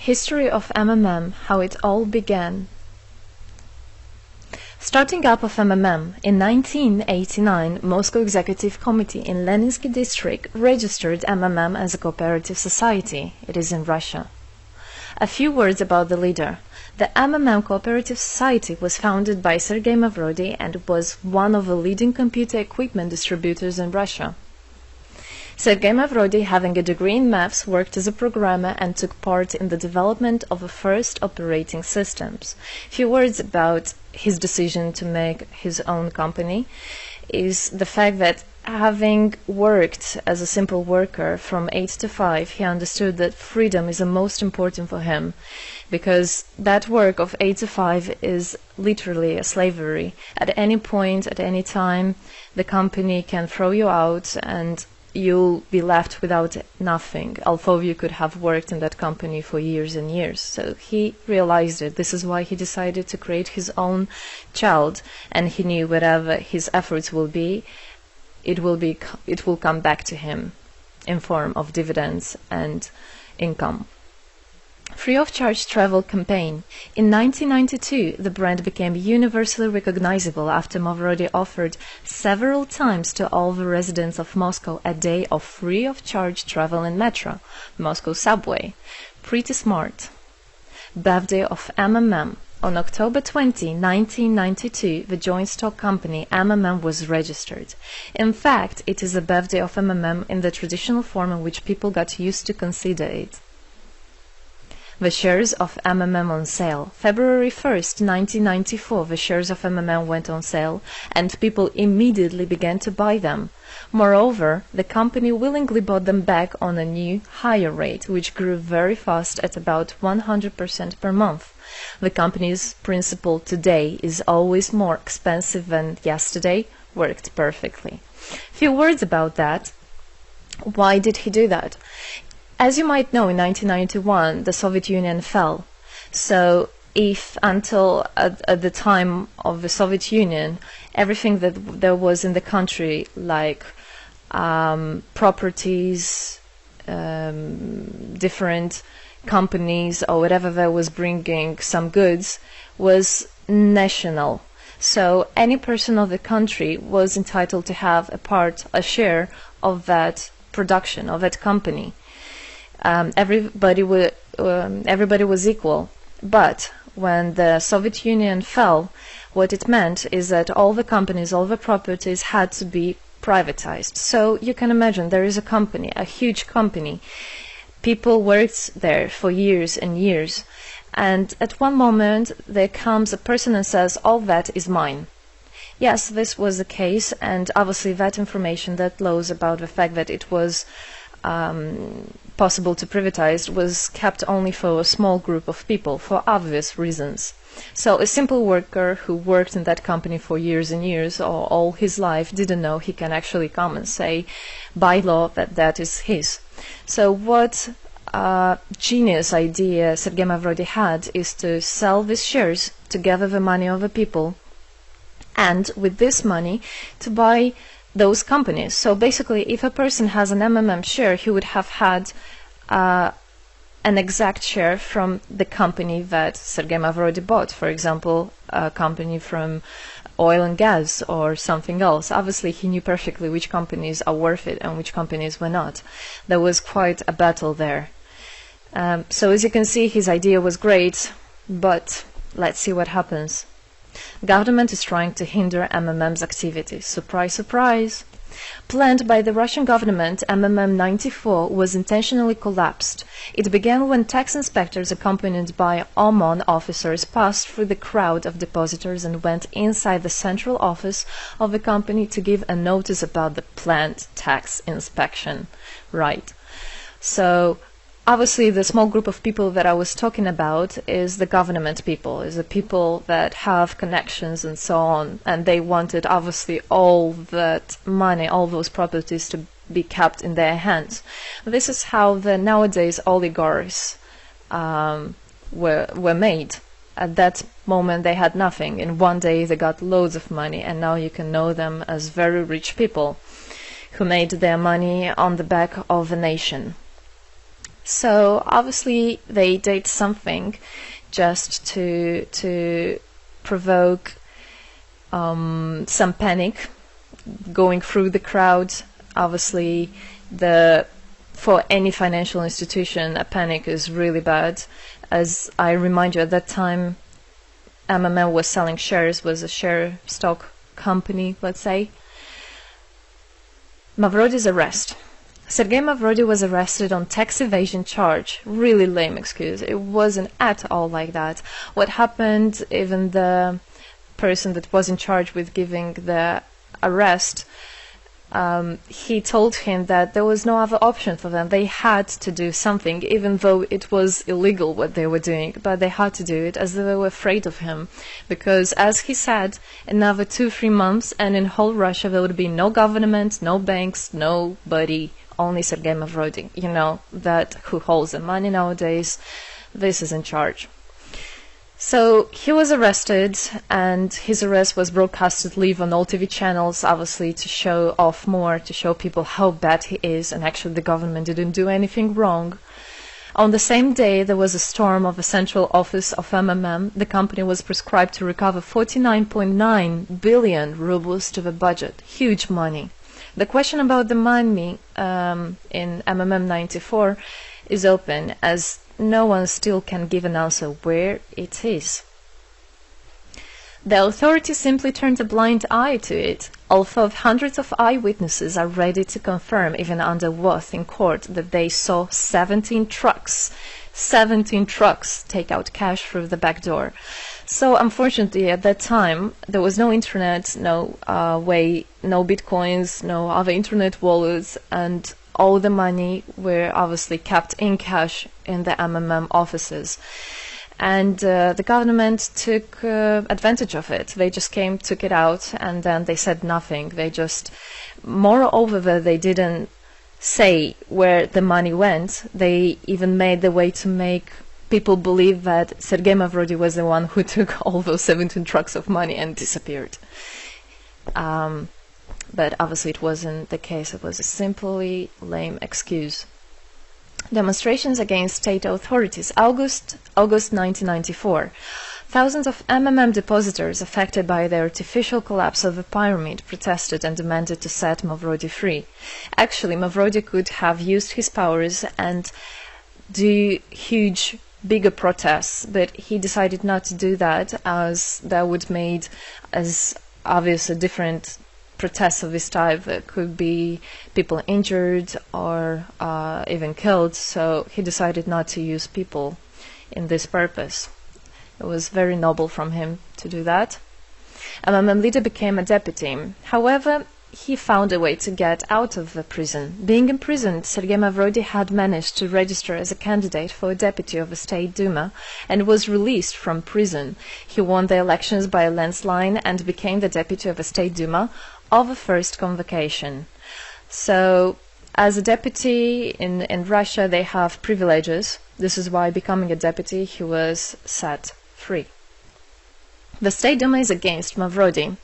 History of MMM, how it all began. Starting up of MMM, in 1989, Moscow Executive Committee in Leninsky District registered MMM as a cooperative society. It is in Russia. A few words about the leader. The MMM Cooperative Society was founded by Sergei Mavrodi and was one of the leading computer equipment distributors in Russia. Sergei Mavrodi, having a degree in maths, worked as a programmer and took part in the development of the first operating systems. A few words about his decision to make his own company is the fact that having worked as a simple worker from 8 to 5, he understood that freedom is the most important for him, because that work of 8 to 5 is literally a slavery. At any point, at any time, the company can throw you out and you'll be left without nothing, although you could have worked in that company for years and years. So he realized it. This is why he decided to create his own child, and he knew whatever his efforts will be, it will come back to him in form of dividends and income. Free of charge travel campaign. In 1992, the brand became universally recognizable after Mavrodi offered several times to all the residents of Moscow a day of free of charge travel in metro, Moscow subway. Pretty smart. Birthday of MMM. On October 20, 1992, the joint stock company MMM was registered. In fact, it is the birthday of MMM in the traditional form in which people got used to consider it. The shares of MMM on sale. February 1st, 1994, the shares of MMM went on sale, and people immediately began to buy them. Moreover, the company willingly bought them back on a new, higher rate, which grew very fast at about 100% per month. The company's principle today is always more expensive than yesterday worked perfectly. Few words about that. Why did he do that? As you might know, in 1991, the Soviet Union fell. So if until at the time of the Soviet Union, everything that there was in the country, like properties, different companies or whatever that was bringing some goods, was national. So any person of the country was entitled to have a share of that production, of that company. Everybody was equal. But when the Soviet Union fell, what it meant is that all the companies, all the properties had to be privatized. So you can imagine there is a company, a huge company. People worked there for years and years. And at one moment there comes a person and says, all that is mine. Yes, this was the case, and obviously that information, that laws about the fact that it was possible to privatize was kept only for a small group of people for obvious reasons. So a simple worker who worked in that company for years and years or all his life didn't know he can actually come and say by law that that is his. So what genius idea Sergei Mavrodi had is to sell these shares to gather the money of the people, and with this money to buy those companies. So basically, if a person has an MMM share, he would have had an exact share from the company that Sergei Mavrodi bought. For example, a company from oil and gas or something else. Obviously, he knew perfectly which companies are worth it and which companies were not. There was quite a battle there. So as you can see, his idea was great, but let's see what happens. Government is trying to hinder MMM's activities. Surprise, surprise! Planned by the Russian government, MMM 94 was intentionally collapsed. It began when tax inspectors accompanied by OMON officers passed through the crowd of depositors and went inside the central office of the company to give a notice about the planned tax inspection. Right. So obviously, the small group of people that I was talking about is the government people, is the people that have connections and so on, and they wanted obviously all that money, all those properties to be kept in their hands. This is how the nowadays oligarchs were made. At that moment they had nothing. In one day they got loads of money, and now you can know them as very rich people who made their money on the back of a nation. So obviously they did something just to provoke some panic going through the crowd. Obviously, for any financial institution, a panic is really bad. As I remind you, at that time, MMM was selling shares, was a share stock company, let's say. Mavrody's arrest. Sergei Mavrody was arrested on tax evasion charge. Really lame excuse. It wasn't at all like that. What happened, even the person that was in charge with giving the arrest, he told him that there was no other option for them. They had to do something, even though it was illegal what they were doing, but they had to do it as they were afraid of him. Because, as he said, another 2-3 months and in whole Russia there would be no government, no banks, nobody, only Sergei Mavrody, that who holds the money nowadays. This is in charge. So he was arrested, and his arrest was broadcasted live on all TV channels, obviously to show off more, to show people how bad he is, and actually the government didn't do anything wrong. On the same day, there was a storm of the central office of MMM. The company was prescribed to recover 49.9 billion rubles to the budget. Huge money. The question about the money in MMM 94 is open, as no one still can give an answer where it is. The authorities simply turned a blind eye to it, although hundreds of eyewitnesses are ready to confirm, even under oath in court, that they saw 17 trucks take out cash through the back door. So unfortunately, at that time, there was no internet, no bitcoins, no other internet wallets, and all the money were obviously kept in cash in the MMM offices. And the government took advantage of it. They just came, took it out, and then they said nothing. Moreover, they didn't say where the money went. They even made the way to make people believe that Sergei Mavrody was the one who took all those 17 trucks of money and disappeared. But obviously it wasn't the case. It was a simply lame excuse. Demonstrations against state authorities. August 1994. Thousands of MMM depositors affected by the artificial collapse of the pyramid protested and demanded to set Mavrody free. Actually, Mavrody could have used his powers and do huge, bigger protests, but he decided not to do that, as that would made as obvious a different protests of this type. There could be people injured or even killed, so he decided not to use people in this purpose. It was very noble from him to do that. MMM leader became a deputy. However, he found a way to get out of the prison. Being imprisoned, Sergei Mavrody had managed to register as a candidate for a deputy of the State Duma and was released from prison. He won the elections by a landslide and became the deputy of the State Duma of the first convocation. So, as a deputy in Russia, they have privileges. This is why, becoming a deputy, he was set free. The State Duma is against Mavrody.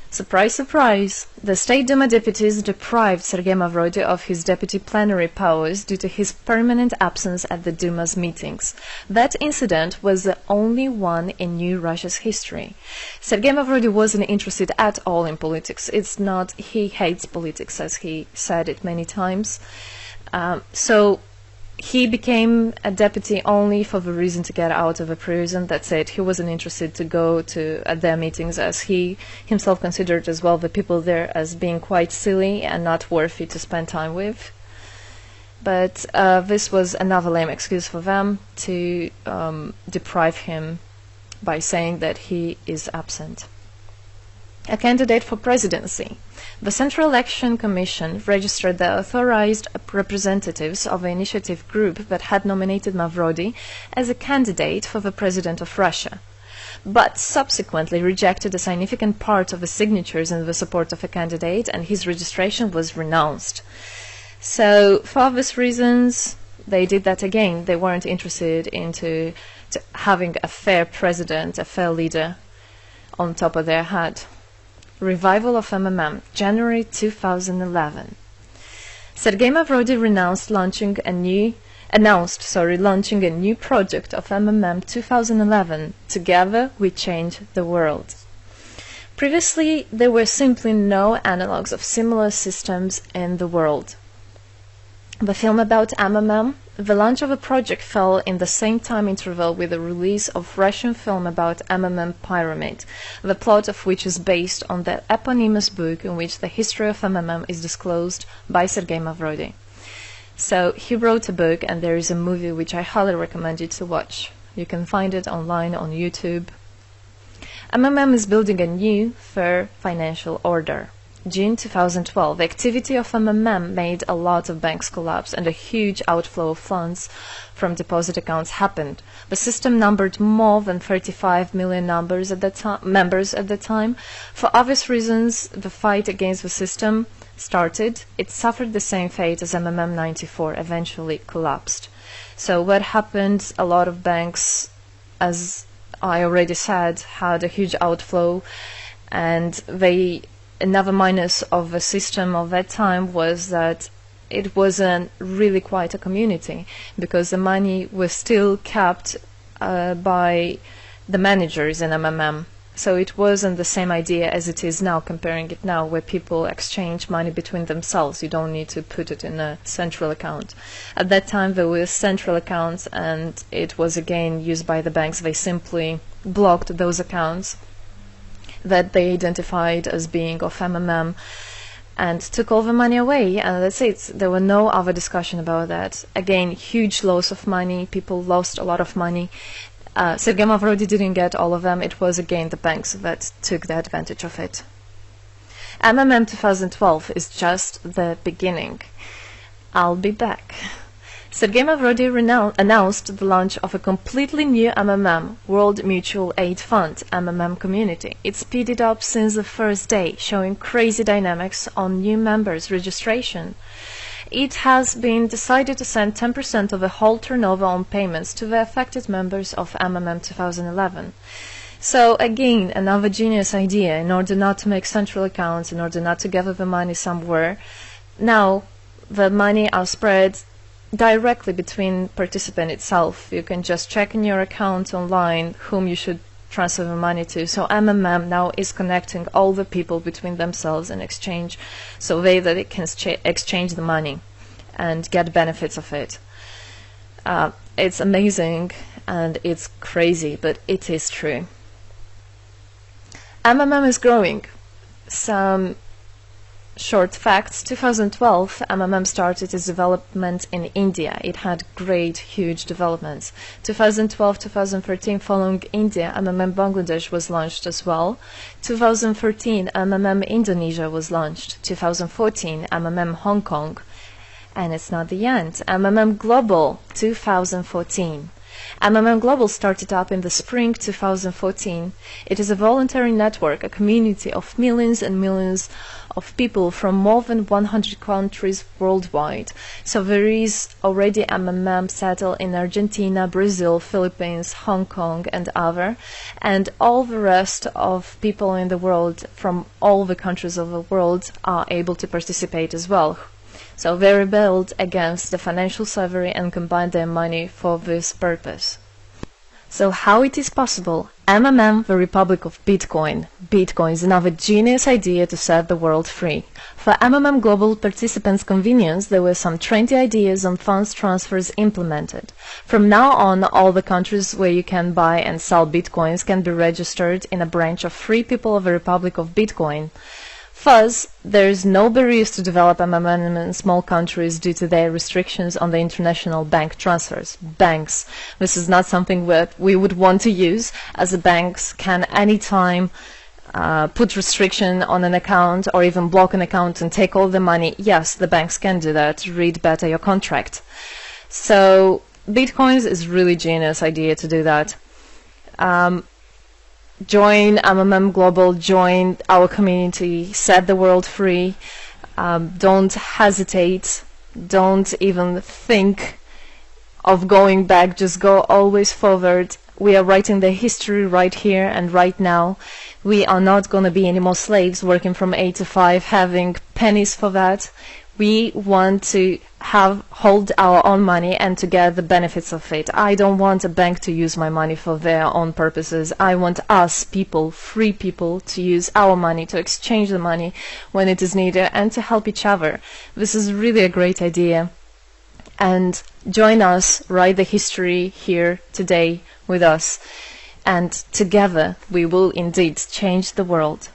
Surprise, surprise! The State Duma deputies deprived Sergei Mavrody of his deputy plenary powers due to his permanent absence at the Duma's meetings. That incident was the only one in New Russia's history. Sergei Mavrody wasn't interested at all in politics. It's not, he hates politics, as he said it many times. So he became a deputy only for the reason to get out of a prison. That's it. He wasn't interested to go to their meetings, as he himself considered as well the people there as being quite silly and not worthy to spend time with. But this was another lame excuse for them to deprive him by saying that he is absent. A candidate for presidency. The Central Election Commission registered the authorized representatives of the initiative group that had nominated Mavrody as a candidate for the president of Russia, but subsequently rejected a significant part of the signatures in the support of a candidate, and his registration was renounced. So, for obvious reasons, they did that again. They weren't interested into having a fair president, a fair leader on top of their head. Revival of MMM, January 2011. Sergei Mavrody renounced launching a new launching a new project of MMM 2011, Together We Change the World. Previously, there were simply no analogs of similar systems in the world. The film about MMM, the launch of a project fell in the same time interval with the release of Russian film about MMM Pyramid, the plot of which is based on the eponymous book in which the history of MMM is disclosed by Sergei Mavrodi. So he wrote a book, and there is a movie which I highly recommend you to watch. You can find it online on YouTube. MMM is building a new, fair financial order. June 2012, the activity of MMM made a lot of banks collapse and a huge outflow of funds from deposit accounts happened. The system numbered more than 35 million members at the time. For obvious reasons, the fight against the system started. It suffered the same fate as MMM 94, eventually collapsed. So what happened? A lot of banks, as I already said, had a huge outflow, and another minus of the system of that time was that it wasn't really quite a community, because the money was still kept by the managers in MMM. So it wasn't the same idea as it is now, comparing it now, where people exchange money between themselves. You don't need to put it in a central account. At that time there were central accounts, and it was again used by the banks. They simply blocked those accounts that they identified as being of MMM and took all the money away, and that's it. There were no other discussion about that. Again, huge loss of money. People lost a lot of money. Sergei Mavrodi didn't get all of them. It was again the banks that took the advantage of it. MMM 2012 is just the beginning. I'll be back. Sergei Mavrodi announced the launch of a completely new MMM, World Mutual Aid Fund, MMM community. It speeded up since the first day, showing crazy dynamics on new members' registration. It has been decided to send 10% of the whole turnover on payments to the affected members of MMM 2011. So again, another genius idea. In order not to make central accounts, in order not to gather the money somewhere, now the money are spread directly between participant itself. You can just check in your account online whom you should transfer the money to. So MMM now is connecting all the people between themselves in exchange, so that they can exchange the money and get benefits of it. It's amazing and it's crazy, but it is true. MMM is growing. Some short facts. 2012, MMM started its development in India. It had great, huge developments. 2012-2013, following India, MMM Bangladesh was launched as well. 2013, MMM Indonesia was launched. 2014, MMM Hong Kong. And it's not the end. MMM Global, 2014. MMM Global started up in the spring 2014. It is a voluntary network, a community of millions and millions of people from more than 100 countries worldwide. So there is already MMM settled in Argentina, Brazil, Philippines, Hong Kong and other, and all the rest of people in the world from all the countries of the world are able to participate as well. So they rebelled against the financial slavery and combined their money for this purpose. So how it is possible? MMM, the Republic of Bitcoin. Bitcoin is another genius idea to set the world free. For MMM Global participants' convenience, there were some 20 ideas on funds transfers implemented. From now on, all the countries where you can buy and sell Bitcoins can be registered in a branch of Free People of the Republic of Bitcoin. Thus, there is no barriers to develop MMM in small countries due to their restrictions on the international bank transfers. Banks. This is not something that we would want to use, as the banks can anytime put restriction on an account or even block an account and take all the money. Yes, the banks can do that. Read better your contract. So, Bitcoins is really genius idea to do that. Join MMM Global, join our community, set the world free. Don't hesitate, don't even think of going back, just go always forward. We are writing the history right here and right now. We are not going to be any more slaves working from 8 to 5, having pennies for that. We want to hold our own money and to get the benefits of it. I don't want a bank to use my money for their own purposes. I want us people, free people, to use our money, to exchange the money when it is needed, and to help each other. This is really a great idea. And join us, write the history here today with us, and together we will indeed change the world.